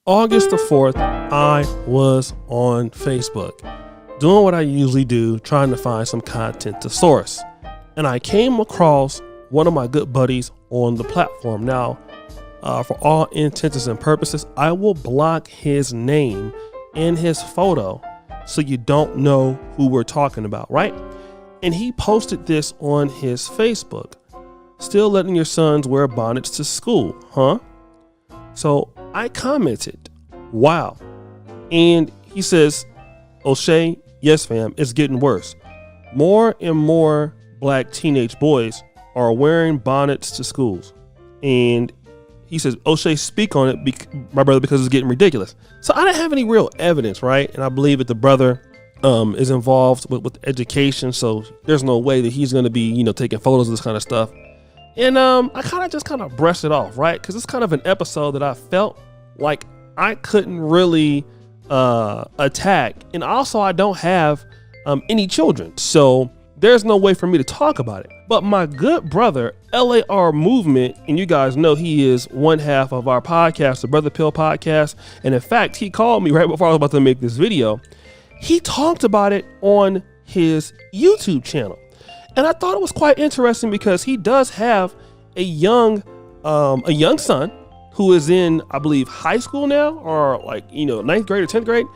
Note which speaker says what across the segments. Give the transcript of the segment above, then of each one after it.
Speaker 1: August the 4th, I was on Facebook doing what I usually do, trying to find some content to source. And I came across one of my good buddies on the platform. Now, for all intents and purposes, I will block his name and his photo so you don't know who we're talking about, right? And he posted this on his Facebook. Still letting your sons wear bonnets to school, huh? So I commented, wow. And he says, O'Shea, yes fam, it's getting worse. More and more black teenage boys are wearing bonnets to schools. And he says, O'Shea, speak on it, my brother, because it's getting ridiculous. So I didn't have any real evidence, right? And I believe that the brother is involved with education. So there's no way that he's going to be, taking photos of this kind of stuff. And I kind of brushed it off, right? Because it's kind of an episode that I felt like I couldn't really attack. And also I don't have any children. So there's no way for me to talk about it. But my good brother, L.A.R. Movement, and you guys know he is one half of our podcast, the Brother Pill podcast. And in fact, he called me right before I was about to make this video. He talked about it on his YouTube channel. And I thought it was quite interesting because he does have a young son who is in, I believe, high school now, or like, 9th grade or 10th grade.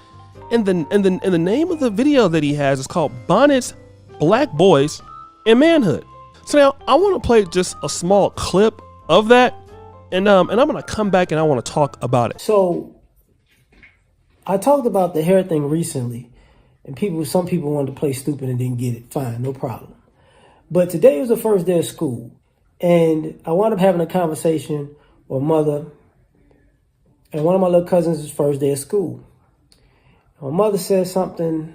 Speaker 1: And the name of the video that he has is called Bonnets, Black Boys, and Manhood. So now I want to play just a small clip of that. And I'm going to come back and I want to talk about it.
Speaker 2: So I talked about the hair thing recently, and some people wanted to play stupid and didn't get it. Fine, no problem. But today was the first day of school, and I wound up having a conversation with mother and one of my little cousins' first day of school. My mother said something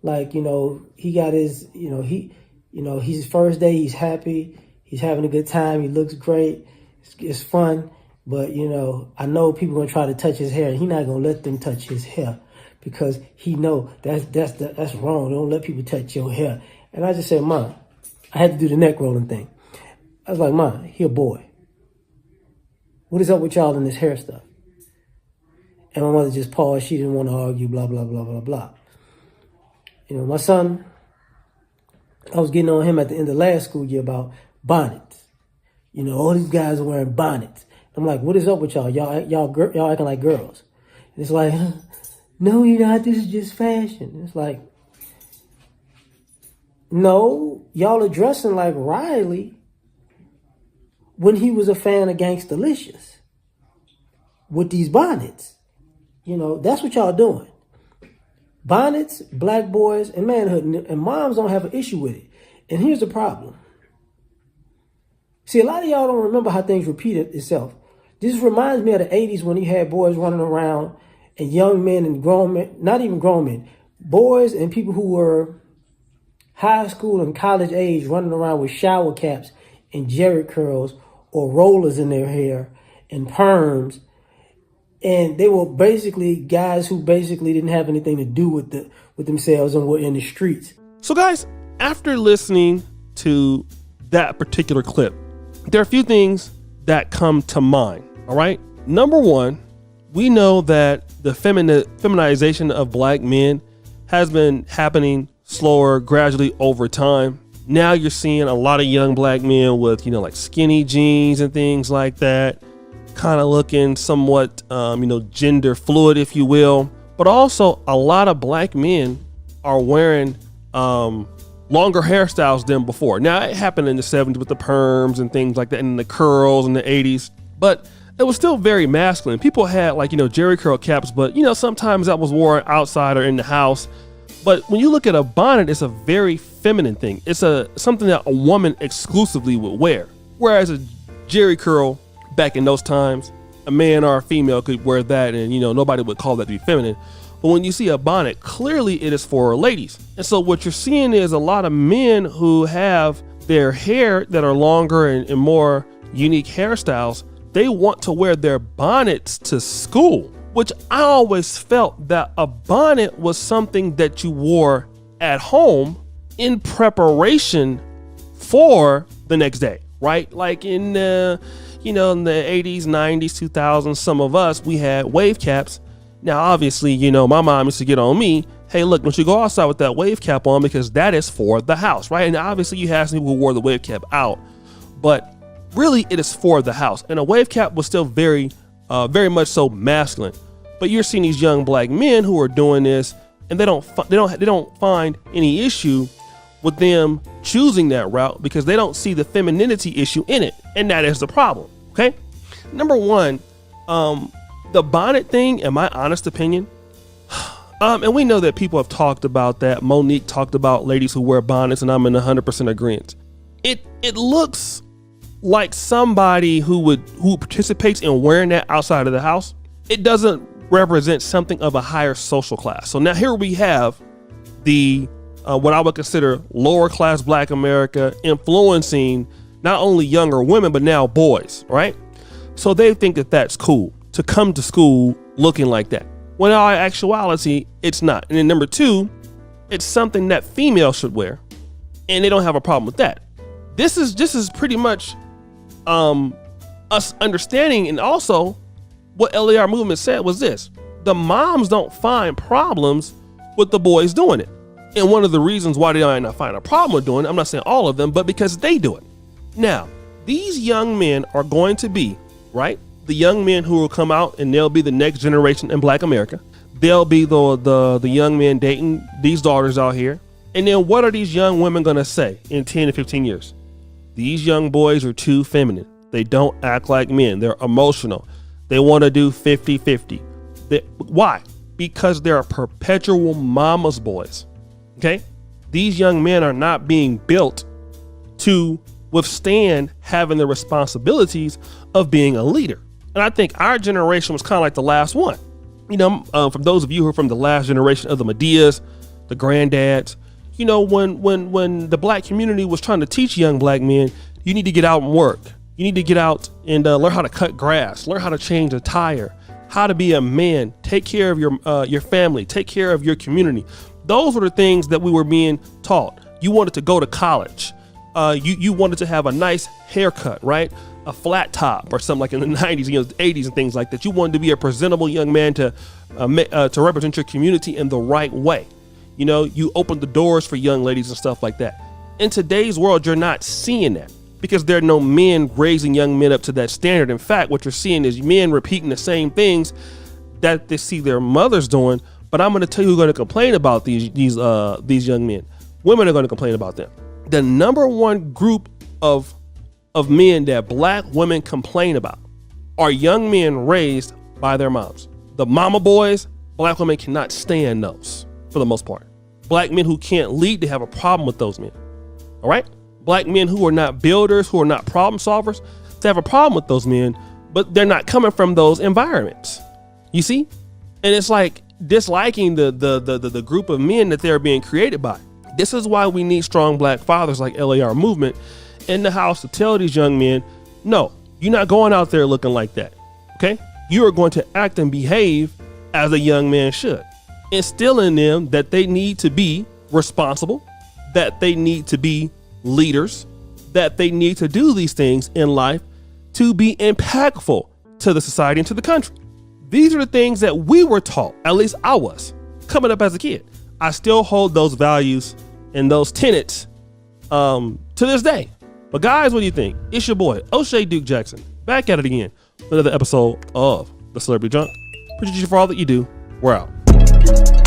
Speaker 2: like, he got his, his first day, he's happy, he's having a good time, he looks great, it's fun, but, I know people are going to try to touch his hair, and he's not going to let them touch his hair because he know that's wrong. Don't let people touch your hair. And I just said, Mom, I had to do the neck rolling thing. I was like, Mom, he a boy. What is up with y'all in this hair stuff? And my mother just paused. She didn't want to argue, blah, blah, blah, blah, blah. My son, I was getting on him at the end of last school year about bonnets. All these guys are wearing bonnets. I'm like, what is up with y'all? Y'all acting like girls. And it's like, no, you're not. This is just fashion. And it's like, no, y'all are dressing like Riley when he was a fan of Gangstalicious with these bonnets. That's what y'all doing. Bonnets, black boys, and manhood. And moms don't have an issue with it. And here's the problem. See, a lot of y'all don't remember how things repeated itself. This reminds me of the 80s when you had boys running around and young men and grown men, not even grown men, boys and people who were high school and college age running around with shower caps and jerry curls or rollers in their hair and perms. And they were basically guys who basically didn't have anything to do with themselves and were in the streets.
Speaker 1: So guys, after listening to that particular clip, there are a few things that come to mind. All right. Number one, we know that the feminization of black men has been happening slower, gradually over time. Now you're seeing a lot of young black men with, like skinny jeans and things like that, kind of looking somewhat, gender fluid, if you will. But also a lot of black men are wearing longer hairstyles than before. Now it happened in the 70s with the perms and things like that, and the curls in the 80s, but it was still very masculine. People had jerry curl caps, but sometimes that was worn outside or in the house. But when you look at a bonnet, it's a very feminine thing. It's something that a woman exclusively would wear. Whereas a jerry curl back in those times, a man or a female could wear that and, nobody would call that to be feminine. But when you see a bonnet, clearly it is for ladies. And so what you're seeing is a lot of men who have their hair that are longer and more unique hairstyles. They want to wear their bonnets to school, which I always felt that a bonnet was something that you wore at home in preparation for the next day, right? Like in, in the 80s, 90s, 2000s, some of us, we had wave caps. Now, obviously, my mom used to get on me. Hey, look, don't you go outside with that wave cap on, because that is for the house, right? And obviously you have some people who wore the wave cap out, but really it is for the house. And a wave cap was still very much so masculine. But you're seeing these young black men who are doing this, and they don't find any issue with them choosing that route, because they don't see the femininity issue in it, and that is the problem. Okay, number one, the bonnet thing, in my honest opinion, and we know that people have talked about that. Monique talked about ladies who wear bonnets, and I'm in 100% agreement. It looks like somebody who participates in wearing that outside of the house. It doesn't represent something of a higher social class. So now here we have the what I would consider lower class Black America influencing not only younger women, but now boys, right? So they think that that's cool to come to school looking like that. When in actuality, it's not. And then number two, it's something that females should wear, and they don't have a problem with that. This is pretty much us understanding, and also what L.A.R. movement said was this: the moms don't find problems with the boys doing it. And one of the reasons why they might not find a problem with doing it, I'm not saying all of them, but because they do it. Now, these young men are going to be, right, the young men who will come out, and they'll be the next generation in Black America. They'll be the young men dating these daughters out here. And then what are these young women going to say in 10 to 15 years? These young boys are too feminine. They don't act like men. They're emotional. They want to do 50-50. Why? Because they're perpetual mama's boys. Okay? These young men are not being built to withstand having the responsibilities of being a leader. And I think our generation was kind of like the last one. From those of you who are from the last generation of the Medeas, the granddads, when the Black community was trying to teach young Black men, you need to get out and work. You need to get out and learn how to cut grass, learn how to change a tire, how to be a man, take care of your family, take care of your community. Those were the things that we were being taught. You wanted to go to college. You wanted to have a nice haircut, right? A flat top or something like in the 90s, 80s and things like that. You wanted to be a presentable young man to represent your community in the right way. You opened the doors for young ladies and stuff like that. In today's world, you're not seeing that, because there are no men raising young men up to that standard. In fact, what you're seeing is men repeating the same things that they see their mothers doing. But I'm going to tell you who's going to complain about these young men. Women are going to complain about them. The number one group of men that Black women complain about are young men raised by their moms. The mama boys, Black women cannot stand those for the most part. Black men who can't lead, they have a problem with those men. All right? Black men who are not builders, who are not problem solvers, they have a problem with those men, but they're not coming from those environments. You see? And it's like disliking the group of men that they're being created by. This is why we need strong Black fathers like L.A.R. movement in the house to tell these young men, no, you're not going out there looking like that. Okay? You are going to act and behave as a young man should. Instill in them that they need to be responsible, that they need to be leaders, that they need to do these things in life to be impactful to the society and to the country. These are the things that we were taught, at least I was, coming up as a kid. I still hold those values and those tenets to this day. But guys, what do you think? It's your boy, O'Shea Duke Jackson, back at it again with another episode of The Celebrity Junk. Appreciate you for all that you do. We're out.